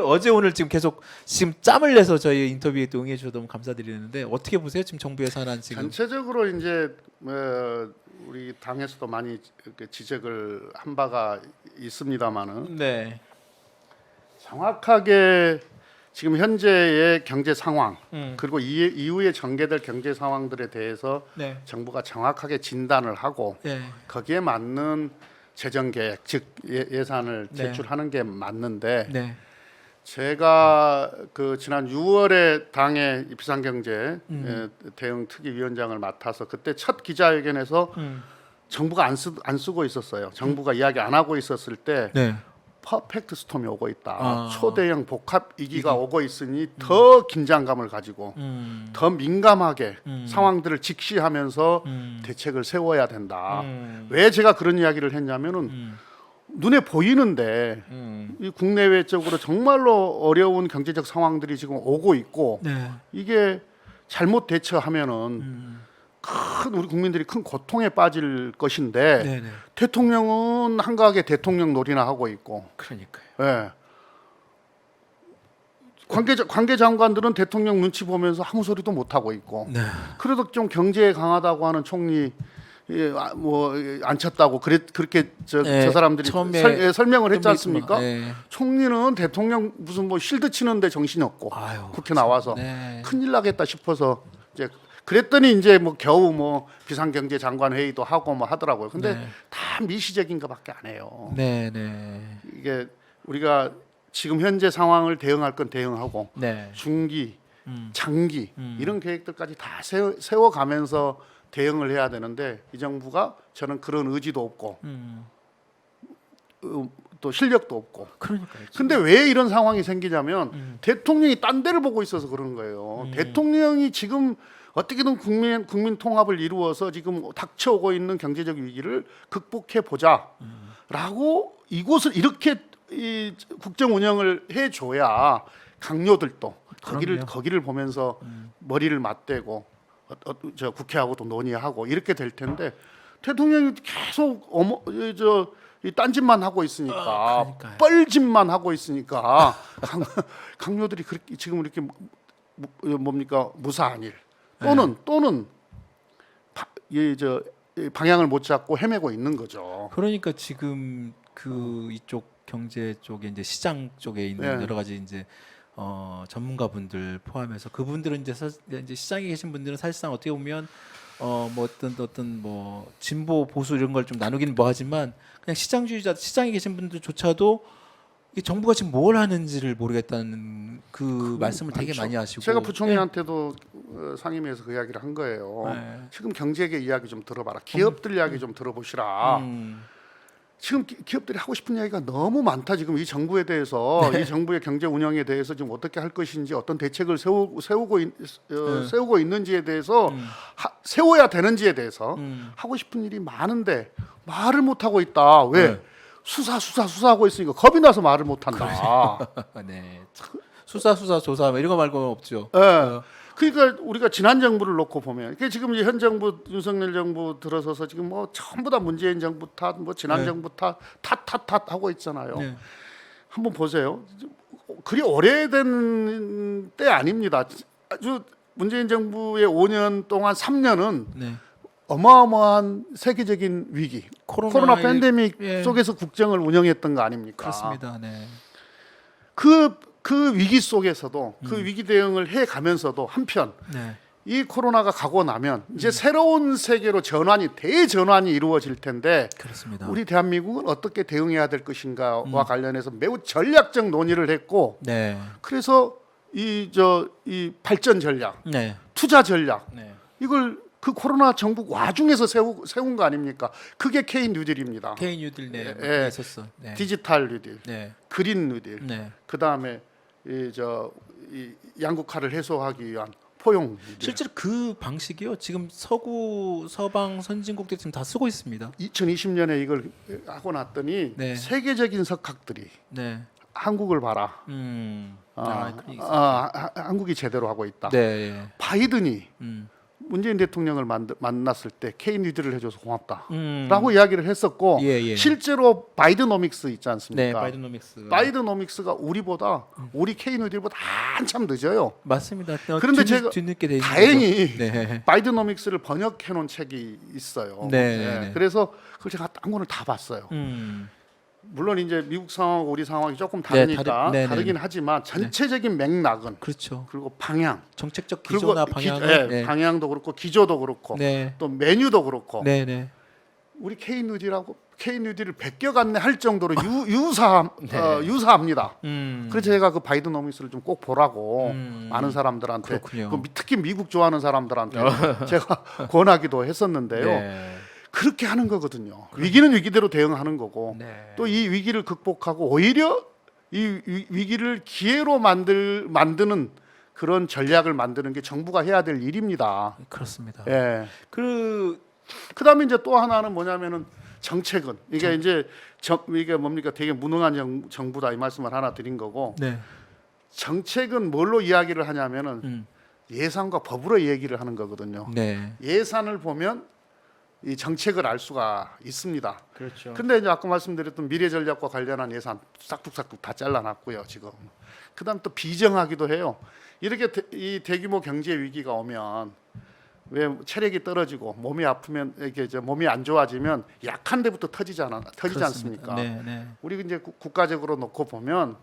어제 오늘 지금 계속 지금 짬을 내서 저희 인터뷰에 또 응해 주셔서 너무 감사드리는데 어떻게 보세요? 지금 정부에서 하는 지금 전체적으로 이제 우리 당에서도 많이 이렇게 지적을 한 바가 있습니다만은 네. 정확하게 지금 현재의 경제 상황 그리고 이후에 전개될 경제 상황들에 대해서 네. 정부가 정확하게 진단을 하고 네. 거기에 맞는 재정 계획 즉 예산을 네. 제출하는 게 맞는데 네. 제가 그 지난 6월에 당의 비상경제 대응 특위위원장을 맡아서 그때 첫 기자회견에서 정부가 안 쓰고 있었어요. 정부가 이야기 안 하고 있었을 때 네. 퍼펙트 스톰이 오고 있다. 아. 초대형 복합 위기가 오고 있으니 더 긴장감을 가지고 더 민감하게 상황들을 직시하면서 대책을 세워야 된다. 왜 제가 그런 이야기를 했냐면은 눈에 보이는데 이 국내외적으로 정말로 어려운 경제적 상황들이 지금 오고 있고 네. 이게 잘못 대처하면은 큰 우리 국민들이 큰 고통에 빠질 것인데 네. 네. 대통령은 한가하게 대통령 놀이나 하고 있고 그러니까요. 예. 관계 장관들은 대통령 눈치 보면서 아무 소리도 못 하고 있고 네. 그래도 좀 경제에 강하다고 하는 총리 뭐안 쳤다고 그렇게 저 사람들이 처음에 설명을 했지 않습니까? 네. 총리는 대통령 무슨 뭐 실드 치는데 정신이 없고 아유, 국회 나와서 네. 큰일 나겠다 싶어서 이제 그랬더니 이제 뭐 겨우 뭐 비상경제장관 회의도 하고 뭐 하더라고요. 근데 네. 다 미시적인 것밖에 안 해요. 네. 네. 이게 우리가 지금 현재 상황을 대응할 건 대응하고 네. 중기, 장기 이런 계획들까지 다 세워가면서 대응을 해야 되는데 이 정부가 저는 그런 의지도 없고 또 실력도 없고. 그러니까요. 근데 왜 이런 상황이 생기냐면 대통령이 딴 데를 보고 있어서 그런 거예요. 대통령이 지금 어떻게든 국민 통합을 이루어서 지금 닥쳐오고 있는 경제적 위기를 극복해 보자라고 이곳을 이렇게 이 국정 운영을 해줘야 강요들도 거기를 보면서 머리를 맞대고 저 국회하고도 논의하고 이렇게 될 텐데 대통령이 계속 이 딴짓만 하고 있으니까 뻘짓만 하고 있으니까 강요들이 그렇게 지금 이렇게 뭡니까 무사한 일 또는 방향을 못 잡고 헤매고 있는 거죠. 그러니까 지금 그 이쪽 경제 쪽에 이제 시장 쪽에 있는 네. 여러 가지 이제 전문가분들 포함해서 그분들은 이제 시장에 계신 분들은 사실상 어떻게 보면 뭐 어떤 뭐 진보 보수 이런 걸 좀 나누기는 뭐하지만 그냥 시장주의자 시장에 계신 분들조차도 이 정부가 지금 뭘 하는지를 모르겠다는 그 말씀을 되게 많이 하시고 제가 부총리한테도 상임위에서 그 이야기를 한 거예요. 네. 지금 경제계 이야기 좀 들어봐라. 기업들 이야기 좀 들어보시라. 지금 기업들이 하고 싶은 이야기가 너무 많다. 지금 이 정부에 대해서 이 정부의 경제 운영에 대해서 지금 어떻게 할 것인지 어떤 대책을 세우고 있는지에 대해서 세워야 되는지에 대해서 하고 싶은 일이 많은데 말을 못 하고 있다. 왜? 네. 수사하고 있으니까 겁이 나서 말을 못 한다. 네. 수사 조사 뭐 이런 거 말고는 없죠. 네. 그러니까 우리가 지난 정부를 놓고 보면 이게 지금 현 정부 윤석열 정부 들어서서 지금 뭐 전부 다 문재인 정부 탓, 뭐 지난 정부 탓 하고 있잖아요. 네. 한번 보세요. 그리 오래된 때 아닙니다. 아주 문재인 정부의 5년 동안 3년은 네. 어마어마한 세계적인 위기, 코로나 팬데믹 예. 속에서 국정을 운영했던 거 아닙니까? 그렇습니다. 네. 그 위기 속에서도 그 위기 대응을 해 가면서도 한편 네. 이 코로나가 가고 나면 이제 새로운 세계로 대전환이 이루어질 텐데 그렇습니다. 우리 대한민국은 어떻게 대응해야 될 것인가와 관련해서 매우 전략적 논의를 했고 네. 그래서 이 발전 전략, 네. 투자 전략 네. 이걸 그 코로나 정부 와중에서 세운 거 아닙니까? 그게 K 뉴딜입니다. K 뉴딜 네. 예. 있었어. 네. 디지털 뉴딜, 네. 그린 뉴딜, 네. 그 다음에 이 양극화를 해소하기 위한 포용 뉴딜. 실제로 그 방식이요. 지금 서방 선진국들이 지금 다 쓰고 있습니다. 2020년에 이걸 하고 났더니 네. 세계적인 석학들이 네. 한국을 봐라. 그런 한국이 제대로 하고 있다. 네. 바이든이 문재인 대통령을 만났을 때 K뉴딜을 해줘서 고맙다라고 음. 이야기를 했었고 예, 예. 실제로 바이드노믹스 있지 네, 않습니까? 바이드노믹스. 바이드노믹스가 우리 K뉴딜보다 한참 늦어요. 맞습니다. 그런데 제가 뒤늦게 돼 있는 다행히 거죠. 네. 바이드노믹스를 번역해 놓은 책이 있어요. 네. 그래서 그걸 제가 한 권을 다 봤어요. 물론 이제 미국 상황하고 우리 상황이 조금 다르니까 네, 다르긴 하지만 전체적인 맥락은 그렇죠. 그리고 방향 정책적 그리고 기조나 방향은 네. 방향도 그렇고 기조도 그렇고 네. 또 메뉴도 그렇고 네, 네. 우리 K뉴딜을 베껴갔네 할 정도로 유사합니다. 그래서 제가 그 바이드노믹스를 좀 꼭 보라고 많은 사람들한테 그렇군요. 특히 미국 좋아하는 사람들한테 제가 권하기도 했었는데요. 네. 그렇게 하는 거거든요. 위기는 위기대로 대응하는 거고 네. 또 이 위기를 극복하고 오히려 이 위기를 기회로 만드는 그런 전략을 만드는 게 정부가 해야 될 일입니다. 그렇습니다. 예. 그 다음에 이제 또 하나는 뭐냐면은 정책은 이게 이제 이게 뭡니까 되게 무능한 정부다 이 말씀을 하나 드린 거고 네. 정책은 뭘로 이야기를 하냐면은 예산과 법으로 얘기를 하는 거거든요. 네. 예산을 보면 이 정책을 알 수가 있습니다. 그렇죠. 근데 이제 아까 말씀드렸던 미래 전략과 관련한 예산 싹둑싹둑 다 잘라놨고요. 지금 그다음 또 비정하기도 해요. 이렇게 이 대규모 경제 위기가 오면 왜 체력이 떨어지고 몸이 아프면 이렇게 몸이 안 좋아지면 약한 데부터 터지지 그렇습니다. 않습니까? 네, 네. 우리 이제 국가적으로 놓고 보면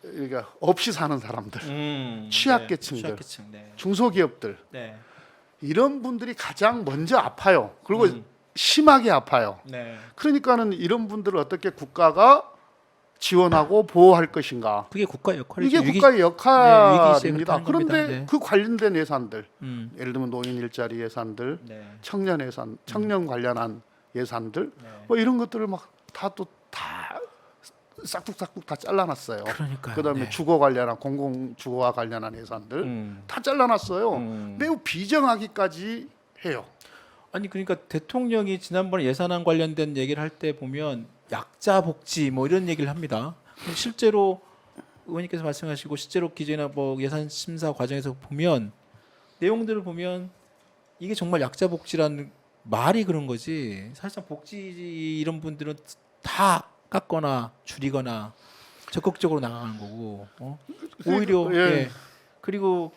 그러니까 없이 사는 사람들, 취약계층들, 취약계층, 네. 중소기업들 네. 이런 분들이 가장 먼저 아파요. 그리고 심하게 아파요. 네. 그러니까는 이런 분들을 어떻게 국가가 지원하고 보호할 것인가? 그게 국가의 역할이죠. 이게 국가의 위기 역할입니다. 시에 그렇게 그런데 하는 겁니다. 네. 그 관련된 예산들, 음. 예를 들면 노인 일자리 예산들, 네. 청년 예산, 청년 관련한 예산들, 네. 뭐 이런 것들을 막 다 싹둑싹둑 다 잘라놨어요. 그러니까요. 그다음에 네. 주거 관련한 공공 주거와 관련한 예산들 다 잘라놨어요. 매우 비정하기까지 해요. 아니 그러니까 대통령이 지난번에 예산안 관련된 얘기를 할 때 보면 약자 복지 뭐 이런 얘기를 합니다. 실제로 의원님께서 말씀하시고 실제로 기재나 뭐 예산 심사 과정에서 보면 내용들을 보면 이게 정말 약자 복지라는 말이 그런 거지. 사실상 복지 이런 분들은 다 깎거나 줄이거나 적극적으로 나가는 거고 오히려 예. 예. 그리고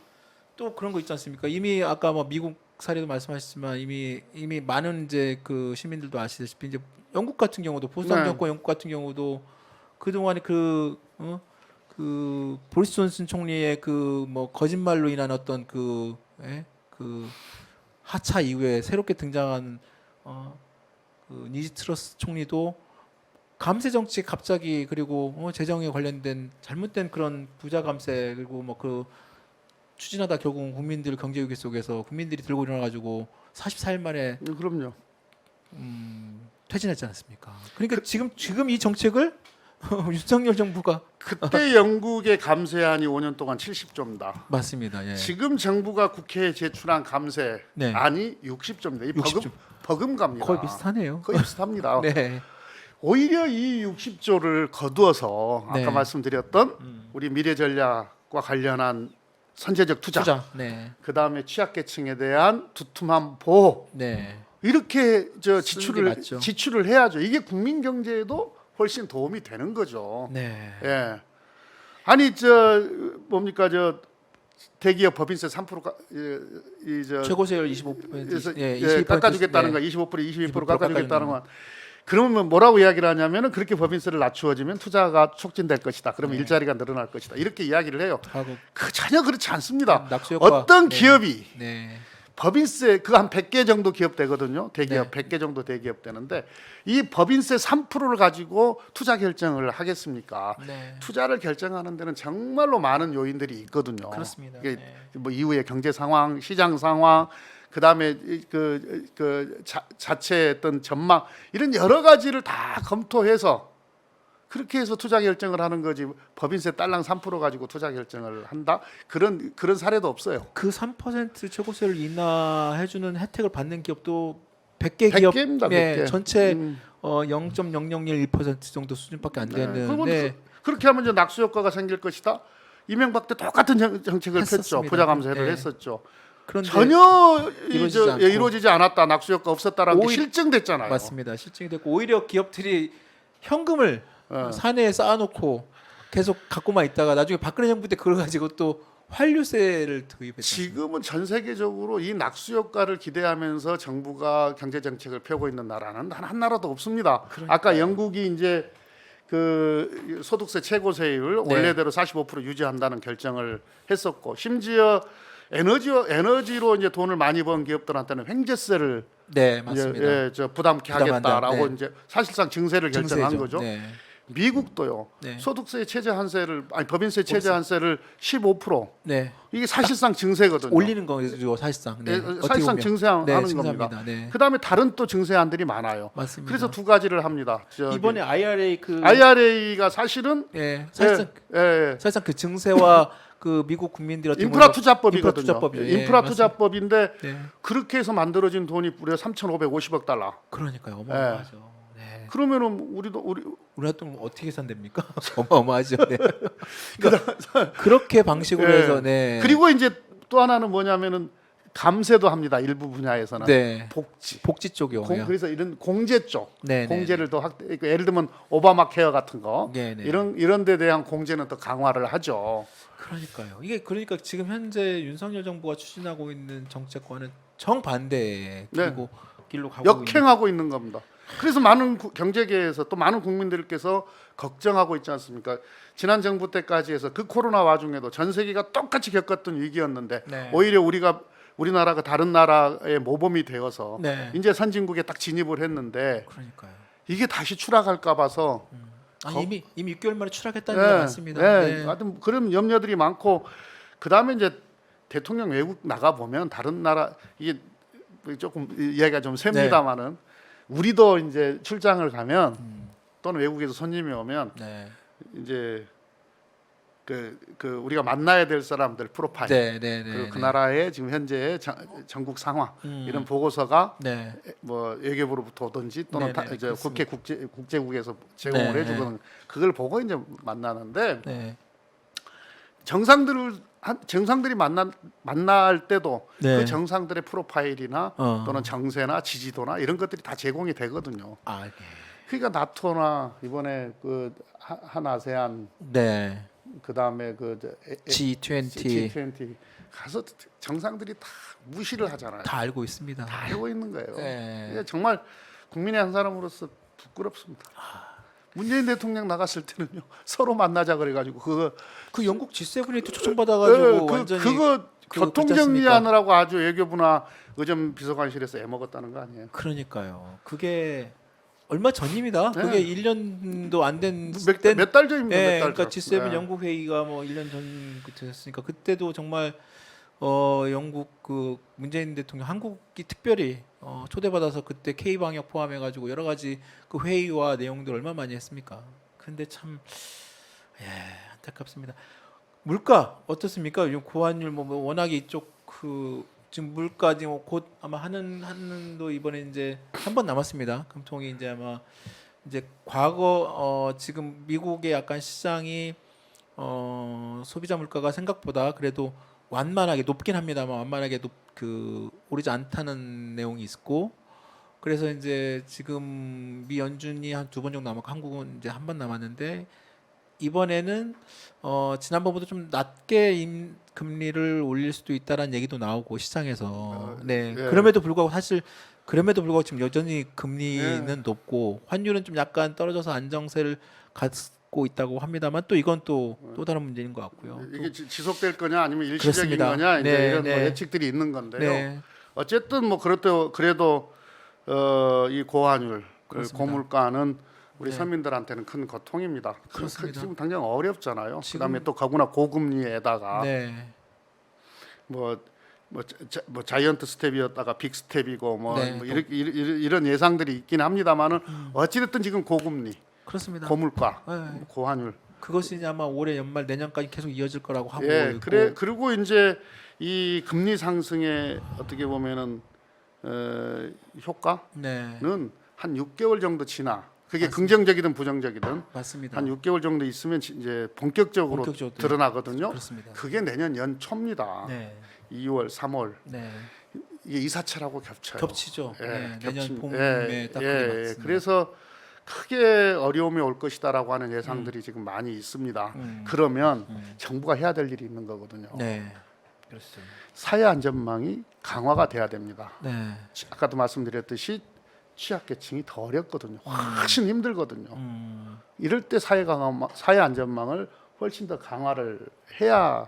또 그런 거 있지 않습니까? 이미 아까 뭐 미국 사례도 말씀하셨지만 이미 많은 이제 그 시민들도 아시다시피 이제 영국 같은 경우도 보수당 네. 정권 영국 같은 경우도 그 동안에 그 보리스 존슨 총리의 그 뭐 거짓말로 인한 어떤 그 하차 이후에 새롭게 등장한 그 니지 트러스 총리도 감세 정책 갑자기 그리고 재정에 관련된 잘못된 그런 부자 감세 그리고 뭐 그 추진하다 결국 국민들 경제 위기 속에서 국민들이 들고 일어나 가지고 44일 만에 그럼요. 퇴진했지 않습니까? 그러니까 지금 이 정책을 윤석열 정부가 그때 영국의 감세안이 5년 동안 70조입니다. 맞습니다. 예. 지금 정부가 국회에 제출한 감세안이 네. 60조입니다. 이 60조. 버금갑니다. 거의 비슷하네요. 거의 비슷합니다. 네. 오히려 이 60조를 거두어서 아까 네. 말씀드렸던 우리 미래 전략과 관련한 선제적 투자. 네. 그다음에 취약계층에 대한 두툼한 보호 네. 이렇게 쓰는 게 맞죠. 지출을 해야죠. 이게 국민 경제에도 훨씬 도움이 되는 거죠. 네. 예. 아니 뭡니까 대기업 법인세 3%가 최고세율 25% 예, 22% 깎아주겠다는 거, 25% 22% 깎아주겠다는 건 그러면 뭐라고 이야기를 하냐면은 그렇게 법인세를 낮추어지면 투자가 촉진될 것이다. 그러면 일자리가 늘어날 것이다. 이렇게 이야기를 해요. 하고 전혀 그렇지 않습니다. 낙수 효과. 어떤 네. 기업이 네. 법인세 그 한 100개 정도 기업 되거든요. 대기업 네. 100개 정도 대기업 되는데 이 법인세 3%를 가지고 투자 결정을 하겠습니까? 네. 투자를 결정하는 데는 정말로 많은 요인들이 있거든요. 그렇습니다. 이게 네. 뭐 이후의 경제 상황, 시장 상황, 그다음에 자체의 어떤 전망 이런 여러 가지를 다 검토해서 그렇게 해서 투자 결정을 하는 거지 법인세 딸랑 3% 가지고 투자 결정을 한다 그런 사례도 없어요. 그 3% 최고세를 인하해주는 혜택을 받는 기업도 100개 기업 100개입니다. 예, 100개. 전체 0.0001% 정도 수준밖에 안 되는데 그러면 그렇게 하면 이제 낙수 효과가 생길 것이다. 이명박 때 똑같은 정책을 폈죠. 했었습니다. 부자 감세를 네. 했었죠. 그런데 전혀 이루어지지 않고. 이루어지지 않았다. 낙수 효과 없었다라는 게 오히- 실증됐잖아요. 맞습니다. 실증이 됐고 오히려 기업들이 현금을 예. 사내에 쌓아놓고 계속 갖고만 있다가 나중에 박근혜 정부 때 그걸 가지고 또 환류세를 도입했죠. 지금은 전 세계적으로 이 낙수 효과를 기대하면서 정부가 경제 정책을 펴고 있는 나라는 단 한 나라도 없습니다. 아까 영국이 이제 그 소득세 최고세율 네. 원래대로 45% 유지한다는 결정을 했었고, 심지어 에너지로 이제 돈을 많이 번 기업들한테는 횡재세를 네, 맞습니다. 저 부담케 부담한다. 하겠다라고 네. 이제 사실상 증세를 결정한 증세죠. 거죠. 네. 미국도요. 네. 소득세 최저 한세를 법인세 최저 한세를 15%. 네. 이게 사실상 증세거든요. 올리는 거죠, 사실상. 네. 예, 어떻게 사실상 보면. 증세하는 네, 겁니다. 증세합니다. 네. 그다음에 다른 또 증세안들이 많아요. 맞습니다. 그래서 두 가지를 합니다. 이번에 IRA 그 IRA가 사실은 예, 사실상 예. 사실상 그 증세와 그 미국 국민들이 어떻게 인프라 보면 투자법이거든요. 인프라 투자법이죠. 예, 인프라 맞습니다. 투자법인데 네. 그렇게 해서 만들어진 돈이 무려 3,550억 달러. 그러니까요. 어마어마하죠. 네. 그러면은 우리가 또 어떻게 산답니까? 어마어마하죠. 네. 그러니까 그렇게 방식으로 예. 해서 네. 그리고 이제 또 하나는 뭐냐면은 감세도 합니다. 일부 분야에서는 네. 복지 쪽이요. 그래서 이런 공제 쪽 네, 공제를 더 확대. 그러니까 예를 들면 오바마 케어 같은 거 네, 네. 이런 데 대한 공제는 더 강화를 하죠. 그러니까요. 이게 그러니까 지금 현재 윤석열 정부가 추진하고 있는 정책과는 정반대의 길로 가고 역행하고 있는 겁니다. 그래서 많은 경제계에서 또 많은 국민들께서 걱정하고 있지 않습니까? 지난 정부 때까지 해서 그 코로나 와중에도 전 세계가 똑같이 겪었던 위기였는데 네. 오히려 우리나라가 다른 나라의 모범이 되어서 네. 이제 선진국에 딱 진입을 했는데 그러니까요. 이게 다시 추락할까 봐서 이미 6개월 만에 추락했다는 얘기가 많습니다. 네. 하여튼 그런 염려들이 많고, 그다음에 이제 대통령 외국 나가 보면 다른 나라 이게 조금 이야기가 좀 셉니다만은 우리도 이제 출장을 가면 또는 외국에서 손님이 오면 네. 이제 그 우리가 만나야 될 사람들 프로파일, 그리고 그 나라의 지금 현재의 전국 상황 이런 보고서가 네. 뭐 외교부로부터 오든지 또는 이제 국회 국제국에서 제공을 네, 해주거든. 그걸 보고 이제 만나는데 네. 정상들이 만날 때도 네. 그 정상들의 프로파일이나 또는 정세나 지지도나 이런 것들이 다 제공이 되거든요. 아, 그러니까 나토나 이번에 그 한 아세안, 네. 그다음에 G20 가서 정상들이 다 무시를 하잖아요. 다 알고 있습니다. 다 알고 있는 거예요. 네. 이게 정말 국민의 한 사람으로서 부끄럽습니다. 문재인 대통령 나갔을 때는요 서로 만나자 그래가지고 그 영국 G7에 또 초청받아가지고 완전히 그거 교통 정리하느라고 아주 외교부나 의전 비서관실에서 애먹었다는 거 아니에요? 그러니까요. 그게 얼마 전입니다. 그게 1년도 안 된 몇 달 전입니다. 네, 몇 달 그러니까 전. G7 영국 회의가 뭐 1년 전부터 했으니까 그때도 정말 영국 그 문재인 대통령 한국이 특별히 초대받아서 그때 K 방역 포함해가지고 여러 가지 그 회의와 내용들 얼마 많이 했습니까? 근데 참 안타깝습니다. 물가 어떻습니까? 요즘 고환율 뭐 워낙에 이쪽 그 지금 물가 지금 곧 아마 하는도 이번에 이제 한 번 남았습니다. 금통이 이제 아마 이제 과거 지금 미국의 약간 시장이 소비자 물가가 생각보다 그래도 완만하게 높긴 합니다만 완만하게 오르지 않다는 내용이 있고, 그래서 이제 지금 미 연준이 한 2번 정도 남았고 한국은 이제 한 번 남았는데 이번에는 지난번보다 좀 낮게 금리를 올릴 수도 있다라는 얘기도 나오고 시장에서 그럼에도 불구하고 지금 여전히 금리는 높고 환율은 좀 약간 떨어져서 안정세를 갖고 있다고 합니다만 또 이건 또 다른 문제인 것 같고요. 이게 지속될 거냐 아니면 일시적인 그렇습니다. 거냐 이제 네, 이런 네. 뭐 예측들이 있는 건데요. 네. 어쨌든 뭐 그래도 이 고환율, 그렇습니다. 고물가는 우리 네. 서민들한테는 큰 고통입니다. 그렇습니다. 지금 당장 어렵잖아요. 지금- 그다음에 또 더구나 고금리에다가 네. 뭐 자이언트 스텝이었다가 빅 스텝이고 네, 뭐 이런 예상들이 있긴 합니다만은 어찌됐든 지금 고금리, 그렇습니다. 고물가, 네. 고환율. 그것이 이제 아마 올해 연말 내년까지 계속 이어질 거라고 하고 있고. 그리고 이제 이 금리 상승의 어떻게 보면은 효과는 네. 한 6개월 정도 지나. 그게 맞습니다. 긍정적이든 부정적이든 맞습니다. 한 6개월 정도 있으면 이제 본격적으로 드러나거든요. 그렇습니다. 그게 내년 연초입니다. 네. 2월, 3월 네. 이게 이사철하고 겹쳐요. 겹치죠. 예, 네. 겹친- 내년 봄에 예, 딱 예, 그게 예. 맞습니다. 그래서 크게 어려움이 올 것이다라고 하는 예상들이 지금 많이 있습니다. 그러면 정부가 해야 될 일이 있는 거거든요. 네. 그렇죠. 사회 안전망이 강화가 돼야 됩니다. 네. 아까도 말씀드렸듯이 취약계층이 더 어렵거든요. 훨씬 힘들거든요. 이럴 때 사회 안전망을 훨씬 더 강화를 해야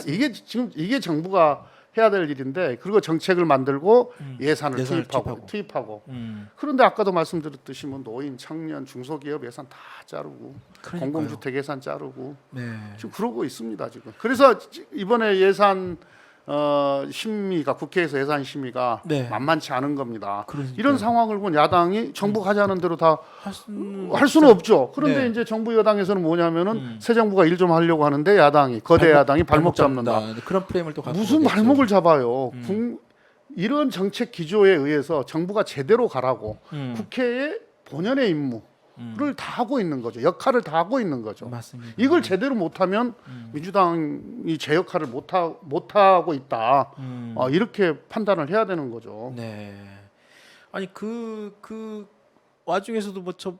이게 지금 이게 정부가 해야 될 일인데 그리고 정책을 만들고 예산을 투입하고. 그런데 아까도 말씀드렸듯이 뭐 노인, 청년, 중소기업 예산 다 자르고 그러니까요. 공공주택 예산 자르고 네. 지금 그러고 있습니다 지금. 그래서 이번에 예산 심의가 국회에서 예산 심의가 네. 만만치 않은 겁니다. 그러니까요. 이런 상황을 보면 야당이 정부가 하자는 대로 다 할 할 수는 없죠. 그런데 네. 이제 정부 여당에서는 뭐냐면은 새 정부가 일 좀 하려고 하는데 야당이 거대 야당이 발목 잡는다. 그런 프레임을 또 갖고 무슨 가겠죠. 발목을 잡아요? 이런 정책 기조에 의해서 정부가 제대로 가라고 국회의 본연의 임무를 다 하고 있는 거죠. 역할을 다 하고 있는 거죠. 맞습니다. 이걸 제대로 못하면 민주당이 제 역할을 못하고 있다. 이렇게 판단을 해야 되는 거죠. 네. 아니 그 와중에서도 뭐 저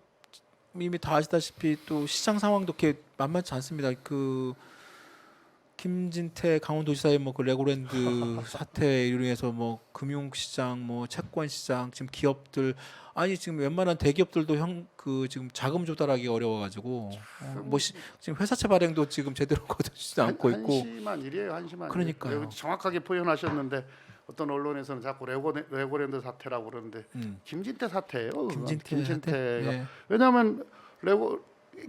이미 다 아시다시피 또 시장 상황도 이렇게 만만치 않습니다. 그 김진태 강원도지사의 뭐 그 레고랜드 사태 이로 인해서 뭐 금융시장, 뭐 채권시장 지금 기업들 아니 지금 웬만한 대기업들도 그 지금 자금 조달하기 어려워가지고 지금 회사채 발행도 지금 제대로 거두지 않고 있고 한심한 일이에요, 한심한 그러니까요. 일. 정확하게 표현하셨는데 어떤 언론에서는 자꾸 레고랜드 사태라고 그러는데 김진태 사태예요. 김진태가 네. 왜냐하면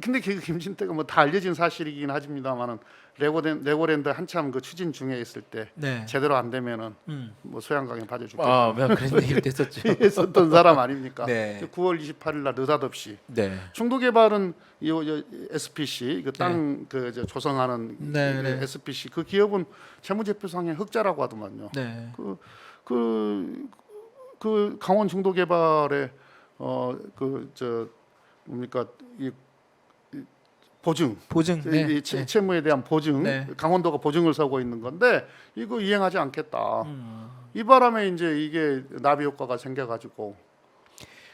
근데 그 김진태가 뭐 다 알려진 사실이긴 하지만은 레고랜드 한참 그 추진 중에 있을 때 네. 제대로 안 되면은 뭐 소양강에 빠져죽겠다 아, 그런 얘기를 했었죠. 했었던 사람 아닙니까? 네. 9월 28일 날 느닷없이 네. 중도개발은 이 SPC 그 땅 그 조성하는 네, 네. SPC 그 기업은 재무제표상의 흑자라고 하더만요. 네. 그 강원 중도개발의 뭡니까 이 보증 네. 이 채무에 대한 보증 네. 강원도가 보증을 서고 있는 건데 이거 이행하지 않겠다. 이 바람에 이제 이게 나비 효과가 생겨가지고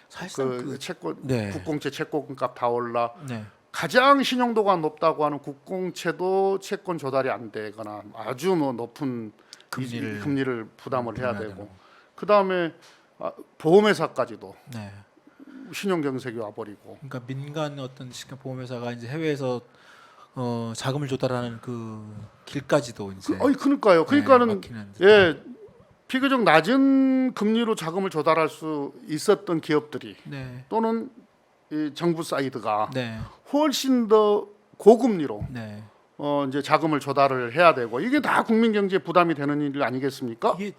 사실상 그 채권 네. 국공채 채권값 다 올라 네. 가장 신용도가 높다고 하는 국공채도 채권 조달이 안 되거나 아주 뭐 높은 금리를 부담을 해야 되고 그 다음에 보험회사까지도 네. 신용 경색이 와버리고. 그러니까 민간 어떤 보험회사가 이제 해외에서 자금을 조달하는 그 길까지도 이제 그러니까요. 그러니까는 막히는 비교적 낮은 금리로 자금을 조달할 수 있었던 기업들이 네. 또는 이 정부 사이드가 네. 훨씬 더 고금리로 네. 이제 자금을 조달을 해야 되고 이게 다 국민 경제에 부담이 되는 일 아니겠습니까? 이게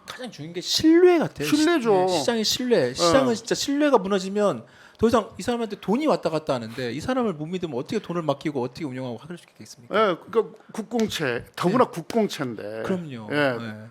가장 중요한 게 신뢰 같아요. 신뢰죠. 시장의 신뢰. 시장은 진짜 신뢰가 무너지면 더 이상 이 사람한테 돈이 왔다 갔다 하는데 이 사람을 못 믿으면 어떻게 돈을 맡기고 어떻게 운영하고 할 수 있겠습니까? 그러니까 국공채 더구나 국공채인데. 그럼요. 예. 네.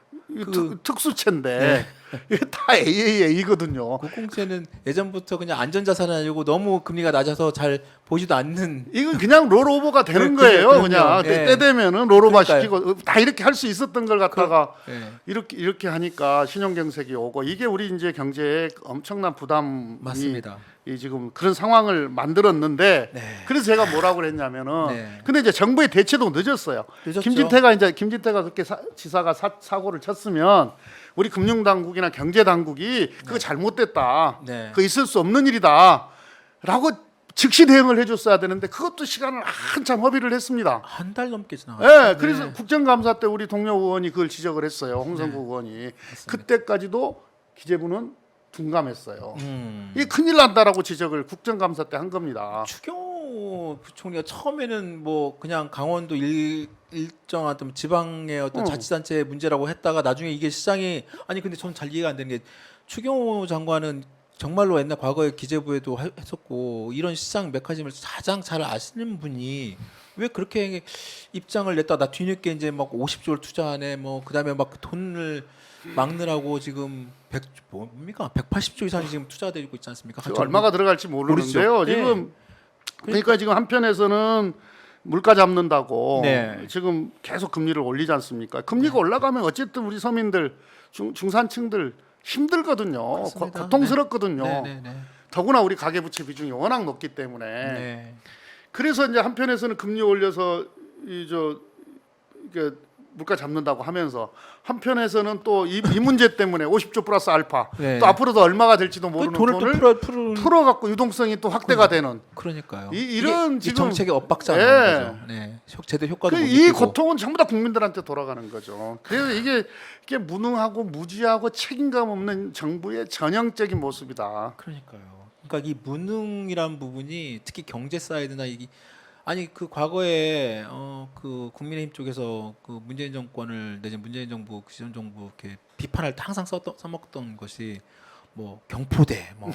특수채인데 이게 다 AAA거든요. 국공채는 예전부터 그냥 안전자산은 아니고 너무 금리가 낮아서 잘 보지도 않는 이건 그냥 롤오버가 되는 네, 거예요. 그럼요. 그냥 네. 때 되면은 롤오버 그러니까요. 시키고 다 이렇게 할 수 있었던 걸 갖다가 네. 이렇게 하니까 신용 경색이 오고 이게 우리 이제 경제에 엄청난 부담이 맞습니다. 이 지금 그런 상황을 만들었는데 네. 그래서 제가 뭐라고 그랬냐면은 네. 근데 이제 정부의 대처도 늦었어요. 늦었죠. 김진태가 그렇게 지사가 사고를 쳤으면 우리 금융당국이나 경제당국이 그거 잘못됐다. 네. 그거 있을 수 없는 일이다라고 즉시 대응을 해줬어야 되는데 그것도 시간을 한참 허비를 했습니다. 한 달 넘게 지나갔어요. 그래서 국정감사 때 우리 동료 의원이 그걸 지적을 했어요. 홍성구 의원이. 그때까지도 기재부는 둔감했어요. 이게 큰일 난다라고 지적을 국정감사 때 한 겁니다. 추경호 부총리가 처음에는 뭐 그냥 강원도 일정한 어떤 지방의 어떤 자치단체의 문제라고 했다가 나중에 이게 시장이 아니 근데 저는 잘 이해가 안 되는 게 추경호 장관은 정말로 옛날 과거에 기재부에도 했었고 이런 시장 메커니즘을 가장 잘 아시는 분이 왜 그렇게 입장을 냈다 나 뒤늦게 이제 막 50조를 투자하네 뭐 그다음에 막 돈을 막느라고 지금 100 뭡니까 180조 이상이 지금 투자되고 있지 않습니까? 지금 얼마가 들어갈지 모르는데요. 모르죠. 지금 그러니까 지금 한편에서는 물가 잡는다고 네. 지금 계속 금리를 올리지 않습니까? 금리가 올라가면 어쨌든 우리 서민들 중산층들 힘들거든요. 그렇습니다. 고통스럽거든요. 네, 네, 네. 더구나 우리 가계부채 비중이 워낙 높기 때문에 네. 그래서 이제 한편에서는 금리 올려서 이게 물가 잡는다고 하면서 한편에서는 또 이 문제 때문에 50조 플러스 알파 네. 또 앞으로도 얼마가 될지도 그 모르는 돈을 돈을 또 풀어갖고 유동성이 또 확대가 되는 그러니까요. 이런 이게 지금 정책의 엇박자가 예. 나는 거죠. 네. 제대로 효과도 못 이 느끼고. 고통은 전부 다 국민들한테 돌아가는 거죠. 그래서 이게 무능하고 무지하고 책임감 없는 정부의 전형적인 모습이다. 그러니까요. 그러니까 이 무능이란 부분이 특히 경제 사이드나 아니 그 과거에 그 국민의힘 쪽에서 그 문재인 정권을 내지 문재인 정부 그 지전 정부 이렇게 비판할 때 항상 써먹던 것이 뭐 경포대, 뭐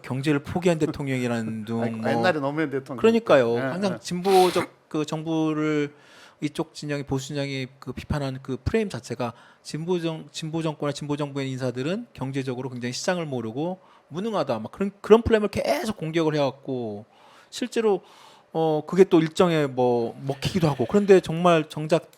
경제를 포기한 대통령이라는 등 뭐 옛날에 노무현 대통령 그러니까요. 예, 항상 진보적 그 정부를 이쪽 진영이 보수 진영이 그 비판하는 그 프레임 자체가 진보 정권과 진보 정부의 인사들은 경제적으로 굉장히 시장을 모르고 무능하다. 막 그런 프레임을 계속 공격을 해왔고 실제로 그게 또 일정에 뭐 먹히기도 하고 그런데 정말 정작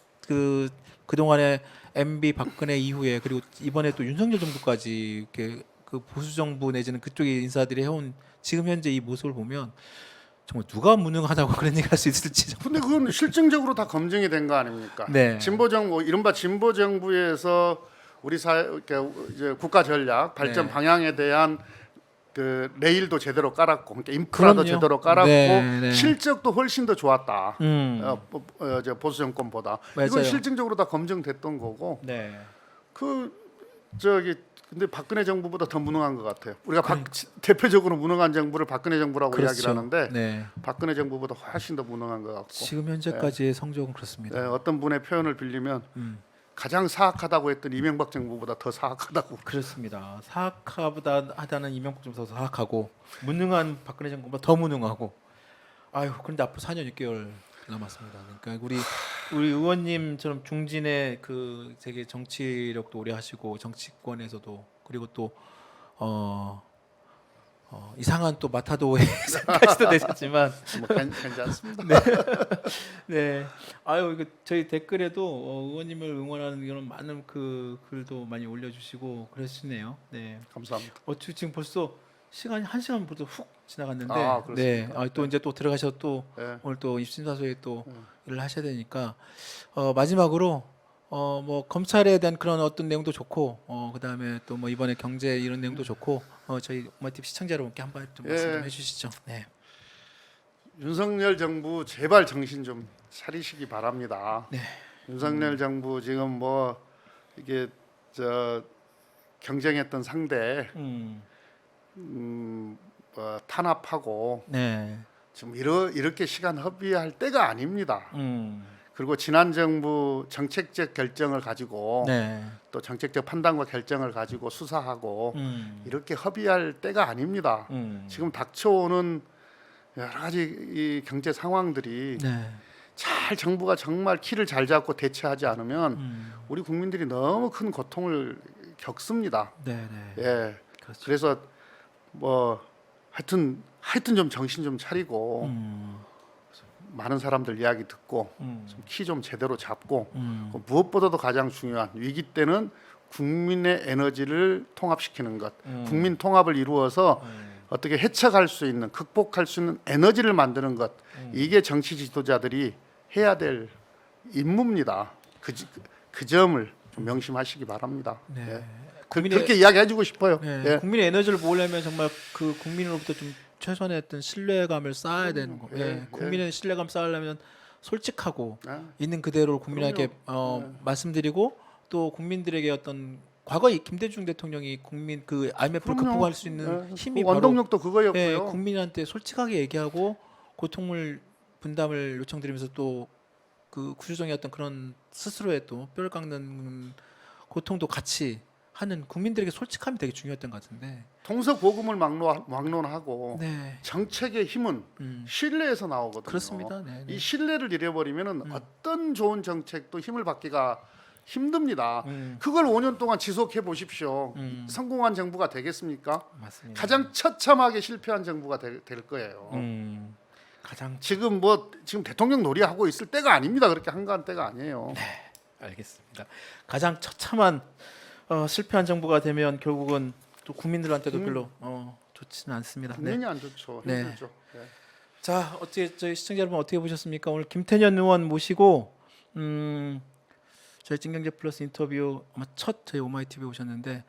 그동안에 MB 박근혜 이후에 그리고 이번에 또 윤석열 정부까지 이렇게 그 보수 정부 내지는 그쪽의 인사들이 해온 지금 현재 이 모습을 보면 정말 누가 무능하다고 그런 얘기할 수 있을지 근데 그건 실증적으로 다 검증이 된 거 아닙니까? 네. 진보 정부 이른바 진보 정부에서 우리 사회 이렇게 이제 국가 전략 발전 네. 방향에 대한 그 레일도 제대로 깔았고 그러니까 인프라도 그럼요. 제대로 깔았고 네, 네. 실적도 훨씬 더 좋았다. 음. 보수 정권보다 맞아요. 이건 실증적으로 다 검증됐던 거고 네. 근데 박근혜 정부보다 더 무능한 것 같아요. 우리가 대표적으로 무능한 정부를 박근혜 정부라고 그렇죠. 이야기를 하는데 네. 박근혜 정부보다 훨씬 더 무능한 것 같고 지금 현재까지의 성적은 그렇습니다. 네, 어떤 분의 표현을 빌리면 가장 사악하다고 했던 이명박 정부보다 더 사악하다고. 그렇습니다. 사악하다 하다는 이명박 정부가 더 사악하고 무능한 박근혜 정부보다 더 무능하고. 아유, 그런데 앞으로 4년 6개월 남았습니다. 그러니까 우리 의원님처럼 중진의 그 되게 정치력도 오래 하시고 정치권에서도 그리고 또 이상한 또 마타도에 까지도 되셨지만 뭐 괜찮습니다. 네. 아유 이거 저희 댓글에도 의원님을 응원하는 이런 많은 그 글도 많이 올려주시고 그러시네요. 네. 감사합니다. 지금 벌써 시간이 1시간 벌써 훅 지나갔는데, 아, 그렇습니까? 네. 또 이제 또 들어가셔서 또 네. 오늘 또 입심사소에 또 일을 하셔야 되니까 마지막으로 뭐 검찰에 대한 그런 어떤 내용도 좋고 그다음에 또 뭐 이번에 경제 이런 내용도 좋고 저희 오마이TV 시청자 여러분께 한번 좀 말씀 좀 해주시죠. 네. 윤석열 정부 제발 정신 좀 차리시기 바랍니다. 네. 윤석열 정부 지금 뭐 이게 경쟁했던 상대 탄압하고 네. 지금 이렇게 시간 허비할 때가 아닙니다. 그리고 지난 정부 정책적 결정을 가지고 네. 또 정책적 판단과 결정을 가지고 수사하고 이렇게 허비할 때가 아닙니다. 지금 닥쳐오는 여러 가지 이 경제 상황들이 네. 정부가 정말 키를 잘 잡고 대처하지 않으면 우리 국민들이 너무 큰 고통을 겪습니다. 네. 네. 예. 그렇죠. 그래서 뭐 하여튼 좀 정신 좀 차리고 많은 사람들 이야기 듣고 키 좀 제대로 잡고 무엇보다도 가장 중요한 위기 때는 국민의 에너지를 통합시키는 것, 국민 통합을 이루어서 어떻게 헤쳐갈 수 있는, 극복할 수 있는 에너지를 만드는 것, 이게 정치 지도자들이 해야 될 임무입니다. 그 점을 좀 명심하시기 바랍니다. 네. 예. 국민의- 그렇게 이야기해주고 싶어요. 네. 예. 국민의 에너지를 모으려면 정말 그 국민으로부터 좀 최소한의 어떤 신뢰감을 쌓아야 되는 거. 예, 예. 예. 국민의 신뢰감 쌓으려면 솔직하고 아, 있는 그대로 국민에게 말씀드리고 또 국민들에게 어떤 과거 김대중 대통령이 국민 그 IMF를 그럼요. 극복할 수 있는 예. 힘이 그 바로 원동력도 그거였고요. 예, 국민한테 솔직하게 얘기하고 고통을 분담을 요청드리면서 또 그 구조적인 어떤 그런 스스로의 또 뼈를 깎는 고통도 같이 하는 국민들에게 솔직함이 되게 중요했던 것 같은데. 동서고금을 막론하고 네. 정책의 힘은 신뢰에서 나오거든요. 그렇습니다. 네, 네. 이 신뢰를 잃어버리면은 어떤 좋은 정책도 힘을 받기가 힘듭니다. 그걸 5년 동안 지속해 보십시오. 성공한 정부가 되겠습니까? 맞습니다. 가장 처참하게 실패한 정부가 될 거예요. 가장 지금 대통령 놀이하고 있을 때가 아닙니다. 그렇게 한가한 때가 아니에요. 알겠습니다. 가장 처참한 실패한 정부가 되면 결국은 또 국민들한테도 별로 좋지는 않습니다. 네. 국민이 안 좋죠. 네. 힘들죠. 네. 자, 어떻게 저희 시청자 여러분 어떻게 보셨습니까? 오늘 김태년 의원 모시고 저희 찐경제 플러스 인터뷰 아마 첫 저희 오마이TV에 오셨는데